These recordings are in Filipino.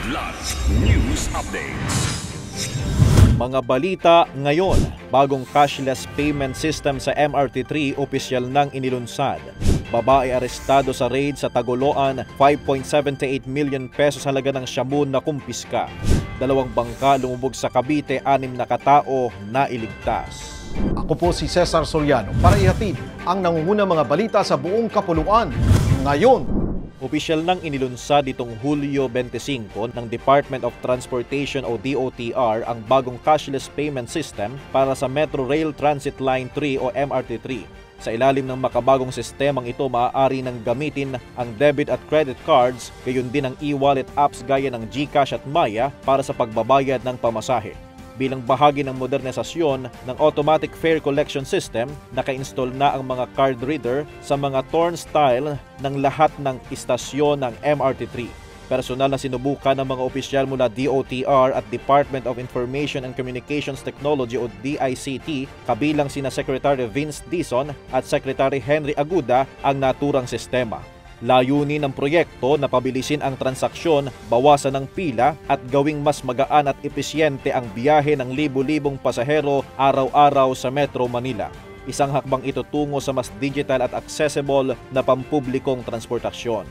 Kidlat News Updates. Mga balita ngayon, bagong cashless payment system sa MRT3 opisyal nang inilunsad. Babae arestado sa raid sa Tagoloan, 5.78 million pesos halaga ng shabu na kumpiska. 2 bangka lumubog sa Cavite, 6 na katao na iligtas. Ako po si Cesar Soriano para ihatid ang nangungunang mga balita sa buong kapuluan ngayon. Opisyal nang inilunsad itong Hulyo 25 ng Department of Transportation o DOTR ang bagong cashless payment system para sa Metro Rail Transit Line 3 o MRT3. Sa ilalim ng makabagong sistemang ito, maaari nang gamitin ang debit at credit cards, gayon din ang e-wallet apps gaya ng GCash at Maya para sa pagbabayad ng pamasahe. Bilang bahagi ng modernisasyon ng automatic fare collection system, naka-install na ang mga card reader sa mga turnstile ng lahat ng istasyon ng MRT3. Personal na sinubukan ng mga opisyal mula DOTR at Department of Information and Communications Technology o DICT, kabilang sina Secretary Vince Dizon at Secretary Henry Aguda ang naturang sistema. Layunin ng proyekto na pabilisin ang transaksyon, bawasan ang pila at gawing mas magaan at episyente ang biyahe ng libu-libong pasahero araw-araw sa Metro Manila. Isang hakbang ito tungo sa mas digital at accessible na pampublikong transportasyon.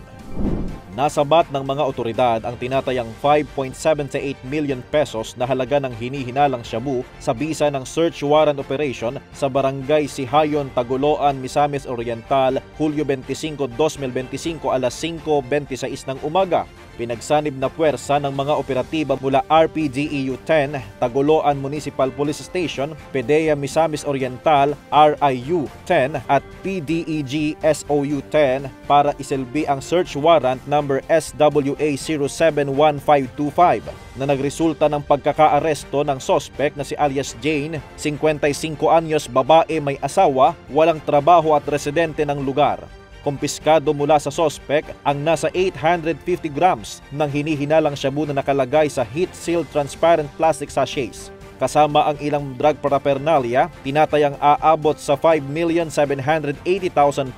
Nasabat ng mga otoridad ang tinatayang 5.78 million pesos na halaga ng hinihinalang shabu sa bisa ng search warrant operation sa Barangay Sihayon, Tagoloan, Misamis Oriental, Hulyo 25, 2025 alas 5:26 ng umaga. Pinagsanib na puwersa ng mga operatiba mula RPGEU 10, Tagoloan Municipal Police Station, PDEA Misamis Oriental, RIU 10 at PDEG SOU 10 para isilbi ang search warrant number SWA 071525 na nagresulta ng pagkakaaresto ng sospek na si alias Jane, 55 anyos, babae, may asawa, walang trabaho at residente ng lugar. Kumpiskado mula sa sospek ang nasa 850 grams ng hinihinalang shabu na nakalagay sa heat-sealed transparent plastic sachets. Kasama ang ilang drug paraphernalia, tinatayang aabot sa 5,780,000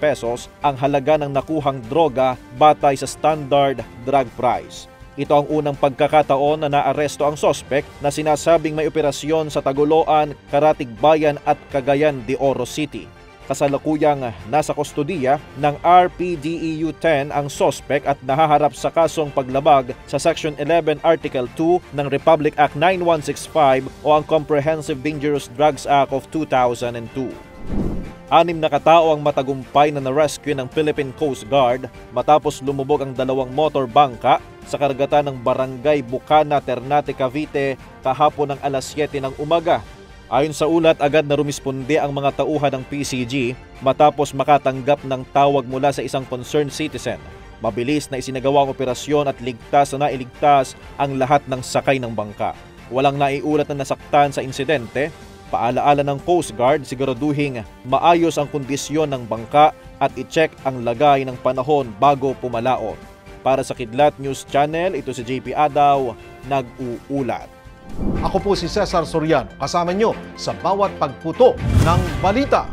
pesos ang halaga ng nakuhang droga batay sa standard drug price. Ito ang unang pagkakataon na naaresto ang sospek na sinasabing may operasyon sa Tagoloan, Karatig-Bayan at Cagayan de Oro City. Kasalukuyang nasa kustodiya ng RPDEU 10 ang sospek at nahaharap sa kasong paglabag sa Section 11 Article 2 ng Republic Act 9165 o ang Comprehensive Dangerous Drugs Act of 2002. 6 na katao ang matagumpay na na-rescue ng Philippine Coast Guard matapos lumubog ang 2 motor bangka sa karagatan ng Barangay Bukana, Ternate, Cavite kahapon ng alas 7 ng umaga. Ayon sa ulat, agad na rumisponde ang mga tauhan ng PCG matapos makatanggap ng tawag mula sa isang concerned citizen. Mabilis na isinagawa ang operasyon at ligtas na nailigtas ang lahat ng sakay ng bangka. Walang naiulat na nasaktan sa insidente. Paalaala ng Coast Guard, siguraduhing maayos ang kondisyon ng bangka at i-check ang lagay ng panahon bago pumalaot. Para sa Kidlat News Channel, ito si JP Adaw, nag-uulat. Ako po si Cesar Soriano, kasama nyo sa bawat pagputo ng balita.